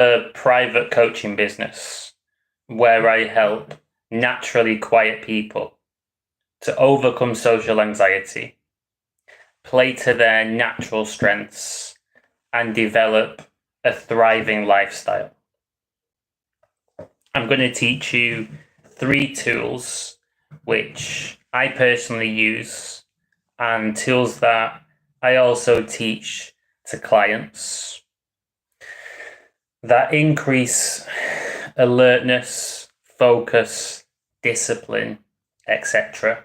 a private coaching business where I help naturally quiet people to overcome social anxiety, play to their natural strengths, and develop a thriving lifestyle. I'm going to teach you 3 tools which I personally use and tools that I also teach to clients that increase alertness, focus, discipline, etc.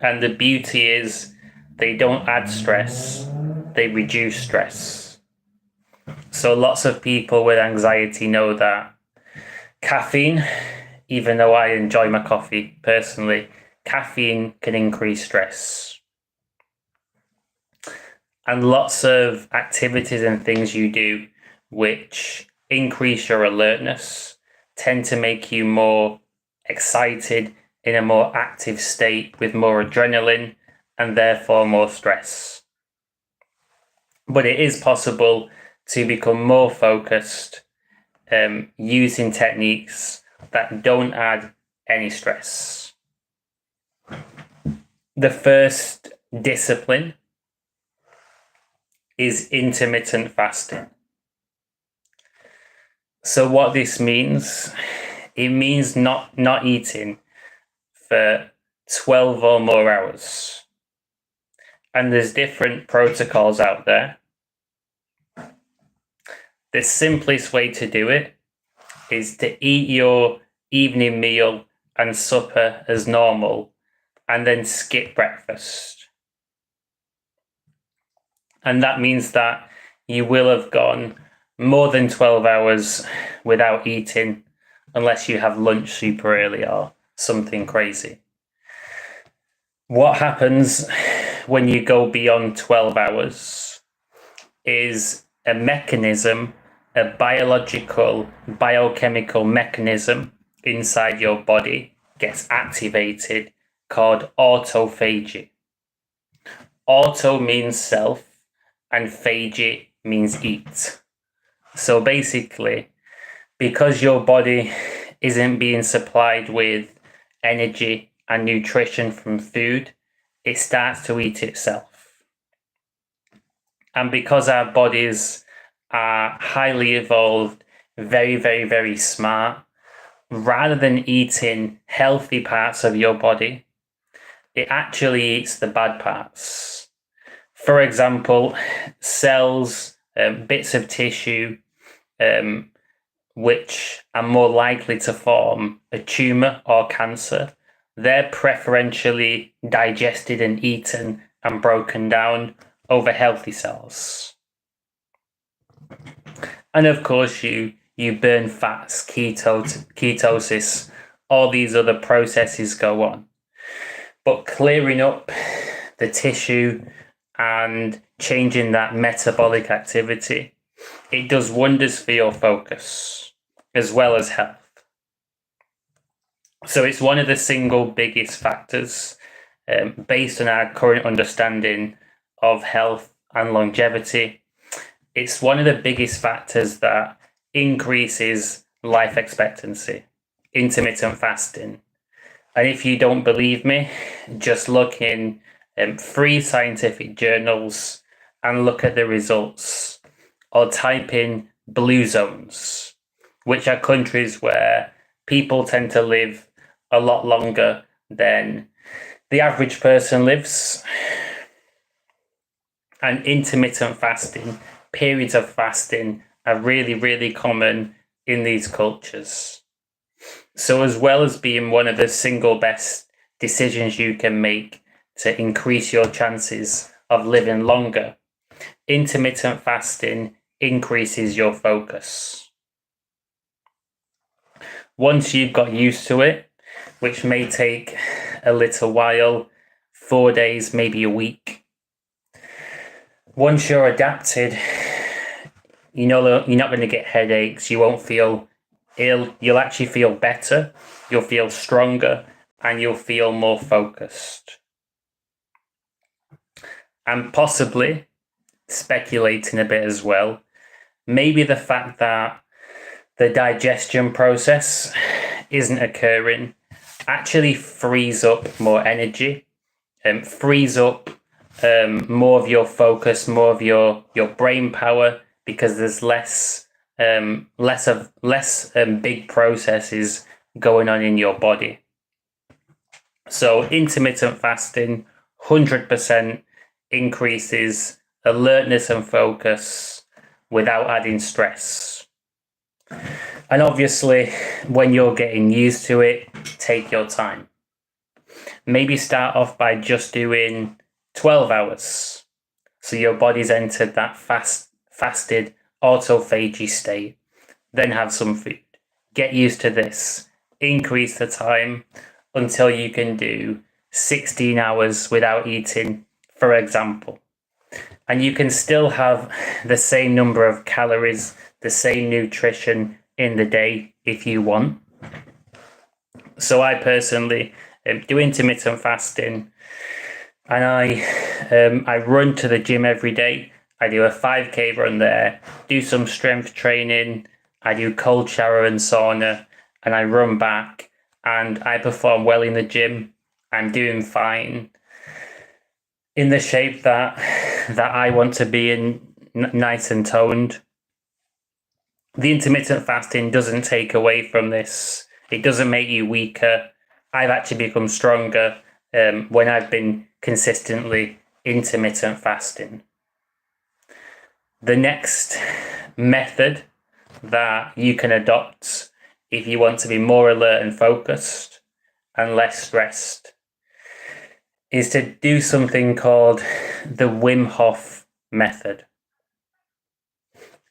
And the beauty is they don't add stress, they reduce stress. So lots of people with anxiety know that caffeine, even though I enjoy my coffee personally, caffeine can increase stress. And lots of activities and things you do which increase your alertness tend to make you more excited, in a more active state with more adrenaline and therefore more stress. But it is possible to become more focused using techniques that don't add any stress. The first discipline is intermittent fasting. So what this means, it means not eating for 12 or more hours. And there's different protocols out there. The simplest way to do it is to eat your evening meal and supper as normal and then skip breakfast. And that means that you will have gone more than 12 hours without eating unless you have lunch super early or something crazy. What happens when you go beyond 12 hours is a mechanism, a biological, biochemical mechanism inside your body gets activated called autophagy. Auto means self and phagy means eat. So basically, because your body isn't being supplied with energy and nutrition from food, it starts to eat itself. And because our bodies are highly evolved, very, very, very smart, rather than eating healthy parts of your body, it actually eats the bad parts. For example, cells, bits of tissue, which are more likely to form a tumor or cancer, they're preferentially digested and eaten and broken down over healthy cells. And of course, you burn fats, ketosis, all these other processes go on. But clearing up the tissue and changing that metabolic activity, it does wonders for your focus as well as health. So it's one of the single biggest factors based on our current understanding of health and longevity. It's one of the biggest factors that increases life expectancy, intermittent fasting. And if you don't believe me, just look in free scientific journals and look at the results, or type in blue zones, which are countries where people tend to live a lot longer than the average person lives. And intermittent fasting, periods of fasting, are really, really common in these cultures. So as well as being one of the single best decisions you can make to increase your chances of living longer, intermittent fasting increases your focus. Once you've got used to it, which may take a little while, 4 days, maybe a week, once you're adapted, you know you're not going to get headaches, you won't feel ill, you'll actually feel better, you'll feel stronger, and you'll feel more focused. And possibly, speculating a bit as well, maybe the fact that the digestion process isn't occurring actually frees up more energy and frees up more of your focus, more of your brain power, because there's less big processes going on in your body. So intermittent fasting 100% increases alertness and focus without adding stress. And obviously, when you're getting used to it, take your time. Maybe start off by just doing 12 hours. So your body's entered that fasted autophagy state. Then have some food. Get used to this. Increase the time until you can do 16 hours without eating, for example. And you can still have the same number of calories, the same nutrition in the day if you want. So I personally do intermittent fasting, and I run to the gym every day. I do a 5K run there, do some strength training, I do cold shower and sauna, and I run back, and I perform well in the gym. I'm doing fine, in the shape that I want to be in, nice and toned. The intermittent fasting doesn't take away from this. It doesn't make you weaker. I've actually become stronger when I've been consistently intermittent fasting. The next method that you can adopt if you want to be more alert and focused and less stressed is to do something called the Wim Hof method.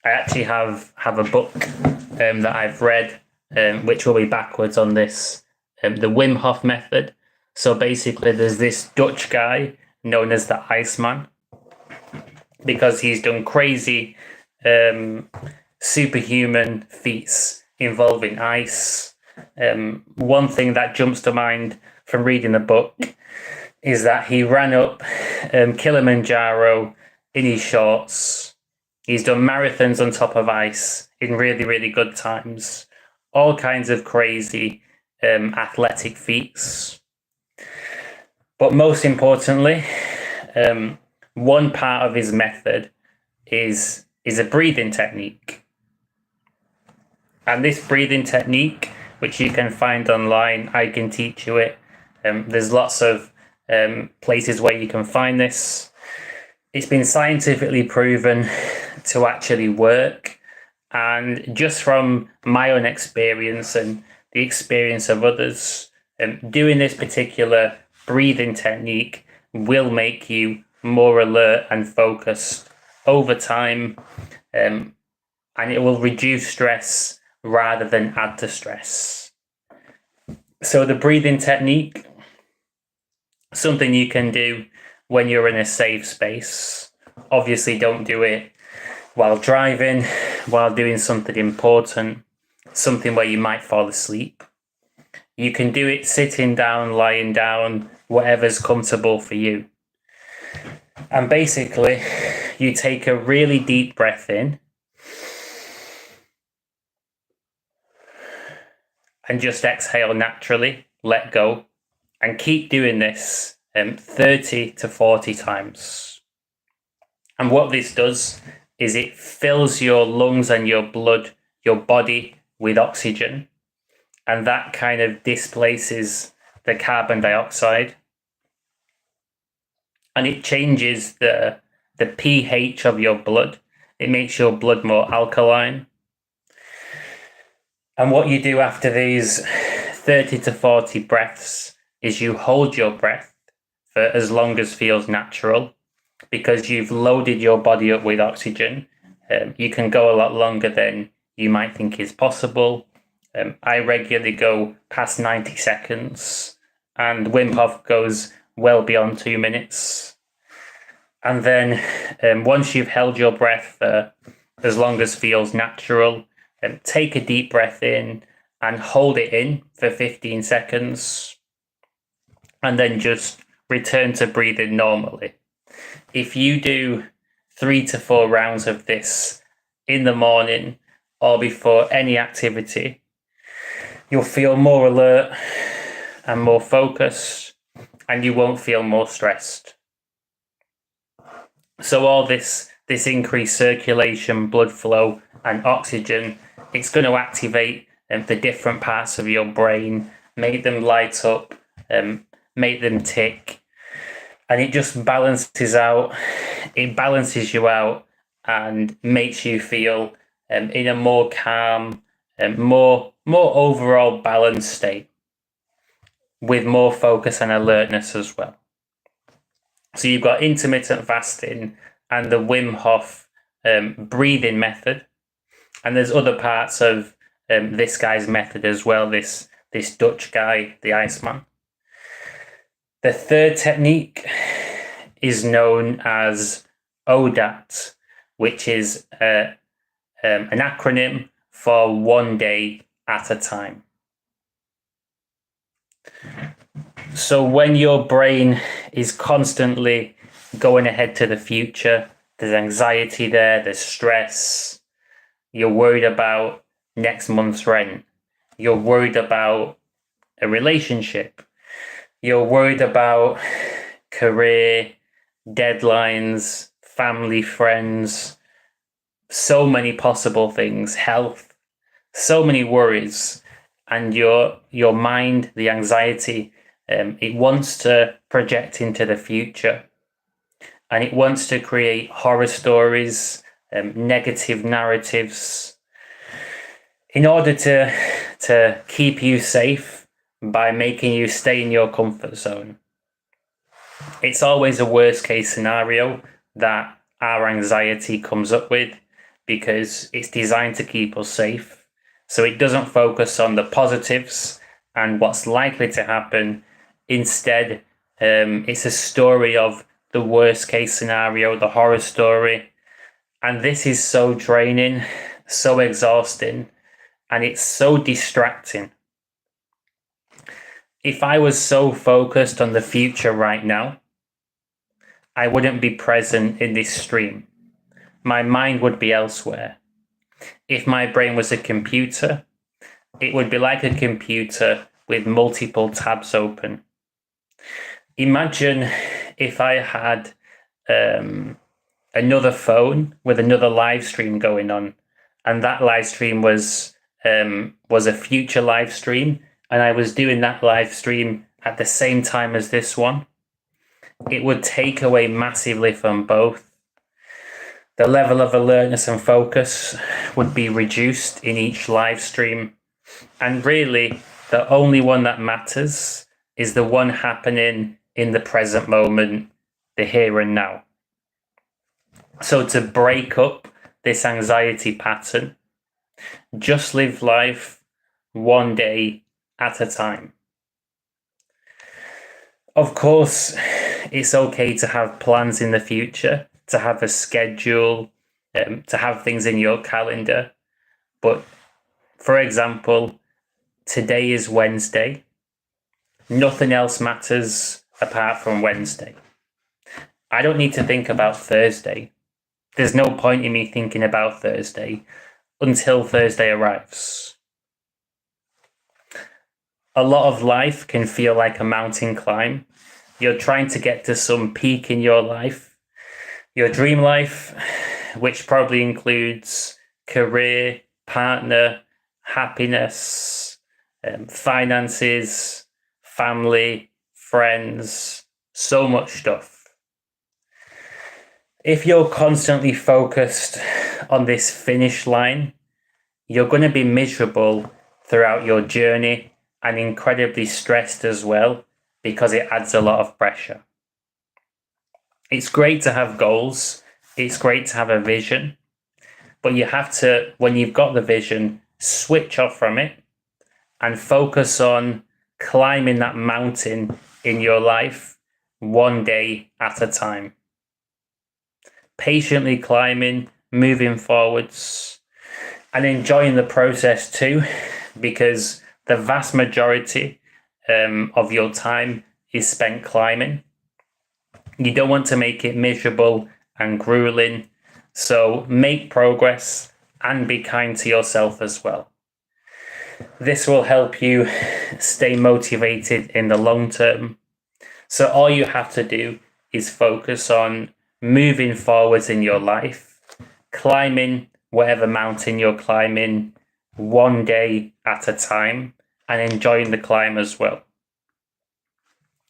I actually have a book that I've read, which will be backwards on this, the Wim Hof method. So basically, there's this Dutch guy known as the Iceman, because he's done crazy superhuman feats involving ice. One thing that jumps to mind from reading the book is that he ran up Kilimanjaro in his shorts. He's done marathons on top of ice in really, really good times. All kinds of crazy athletic feats. But most importantly, one part of his method is a breathing technique. And this breathing technique, which you can find online, I can teach you it. There's lots of places where you can find this. It's been scientifically proven to actually work. And just from my own experience and the experience of others, doing this particular breathing technique will make you more alert and focused over time, and it will reduce stress rather than add to stress. So the breathing technique, something you can do when you're in a safe space. Obviously, don't do it while driving, while doing something important, something where you might fall asleep. You can do it sitting down, lying down, whatever's comfortable for you. And basically, you take a really deep breath in and just exhale naturally, let go, and keep doing this 30 to 40 times. And what this does is it fills your lungs and your blood, your body, with oxygen, and that kind of displaces the carbon dioxide, and it changes the pH of your blood. It makes your blood more alkaline. And what you do after these 30 to 40 breaths is you hold your breath for as long as feels natural, because you've loaded your body up with oxygen. You can go a lot longer than you might think is possible. I regularly go past 90 seconds, and Wim Hof goes well beyond 2 minutes. And then once you've held your breath for as long as feels natural, take a deep breath in and hold it in for 15 seconds, and then just return to breathing normally. If you do 3 to 4 rounds of this in the morning or before any activity, you'll feel more alert and more focused, and you won't feel more stressed. So all this increased circulation, blood flow, and oxygen, it's going to activate the different parts of your brain, make them light up, make them tick, and it just balances out. It balances you out and makes you feel in a more calm, more overall balanced state, with more focus and alertness as well. So you've got intermittent fasting and the Wim Hof breathing method, and there's other parts of this guy's method as well. This Dutch guy, the Iceman. The third technique is known as ODAT, which is an acronym for 1 day at a time. So when your brain is constantly going ahead to the future, there's anxiety there, there's stress, you're worried about next month's rent, you're worried about a relationship, you're worried about career, deadlines, family, friends, so many possible things, health, so many worries, and your mind, the anxiety, it wants to project into the future, and it wants to create horror stories, negative narratives, in order to keep you safe by making you stay in your comfort zone. It's always a worst case scenario that our anxiety comes up with, because it's designed to keep us safe. So it doesn't focus on the positives and what's likely to happen. Instead, it's a story of the worst case scenario, the horror story. And this is so draining, so exhausting, and it's so distracting. If I was so focused on the future right now, I wouldn't be present in this stream. My mind would be elsewhere. If my brain was a computer, it would be like a computer with multiple tabs open. Imagine if I had another phone with another live stream going on, and that live stream was a future live stream, and I was doing that live stream at the same time as this one. It would take away massively from both. The level of alertness and focus would be reduced in each live stream. And really, the only one that matters is the one happening in the present moment, the here and now. So to break up this anxiety pattern, just live life 1 day at a time. Of course, it's okay to have plans in the future, to have a schedule, to have things in your calendar. But for example, today is Wednesday. Nothing else matters apart from Wednesday. I don't need to think about Thursday. There's no point in me thinking about Thursday until Thursday arrives. A lot of life can feel like a mountain climb. You're trying to get to some peak in your life, your dream life, which probably includes career, partner, happiness, finances, family, friends, so much stuff. If you're constantly focused on this finish line, you're going to be miserable throughout your journey and incredibly stressed as well, because it adds a lot of pressure. It's great to have goals. It's great to have a vision, but you have to, when you've got the vision, switch off from it and focus on climbing that mountain in your life 1 day at a time. Patiently climbing, moving forwards, and enjoying the process too, because the vast majority of your time is spent climbing. You don't want to make it miserable and grueling. So make progress, and be kind to yourself as well. This will help you stay motivated in the long term. So all you have to do is focus on moving forwards in your life, climbing whatever mountain you're climbing one day at a time, and enjoying the climb as well.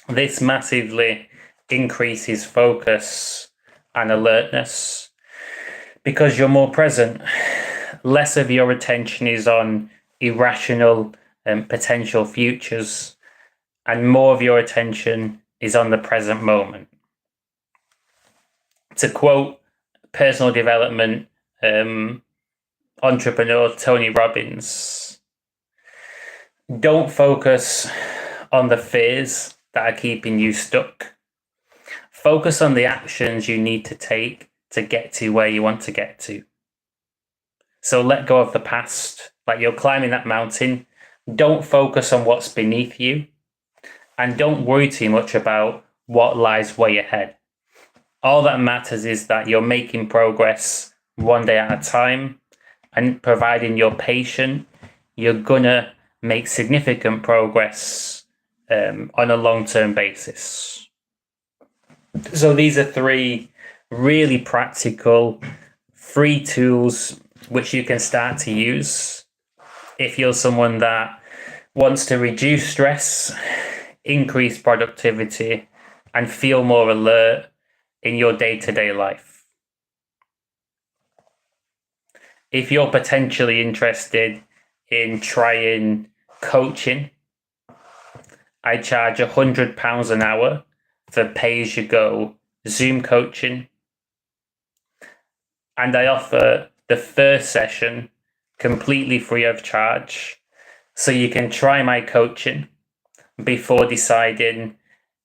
This massively increases focus and alertness because you're more present. Less of your attention is on irrational potential futures, and more of your attention is on the present moment. To quote personal development entrepreneur Tony Robbins, don't focus on the fears that are keeping you stuck. Focus on the actions you need to take to get to where you want to get to. So let go of the past. Like you're climbing that mountain, don't focus on what's beneath you, and don't worry too much about what lies way ahead. All that matters is that you're making progress one day at a time, and providing you're patient, you're gonna make significant progress on a long-term basis. So these are 3 really practical, free tools which you can start to use if you're someone that wants to reduce stress, increase productivity, and feel more alert in your day-to-day life. If you're potentially interested in trying coaching, I charge £100 an hour for pay-as-you-go Zoom coaching, and I offer the first session completely free of charge, so you can try my coaching before deciding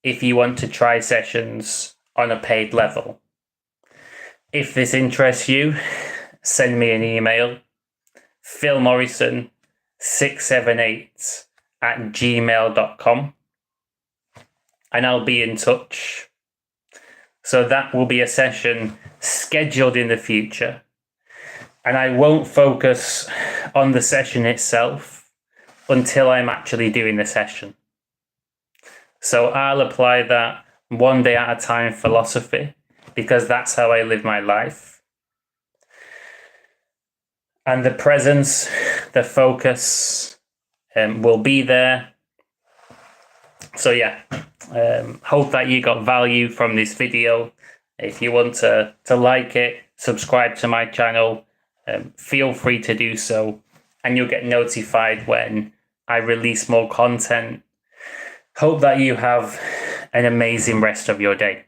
if you want to try sessions on a paid level. If this interests you, send me an email, philmorrison678@gmail.com, and I'll be in touch. So that will be a session scheduled in the future, and I won't focus on the session itself until I'm actually doing the session. So I'll apply that one day at a time philosophy, because that's how I live my life. And the presence, the focus will be there. So yeah, hope that you got value from this video. If you want to like it, subscribe to my channel, feel free to do so, and you'll get notified when I release more content. Hope that you have an amazing rest of your day.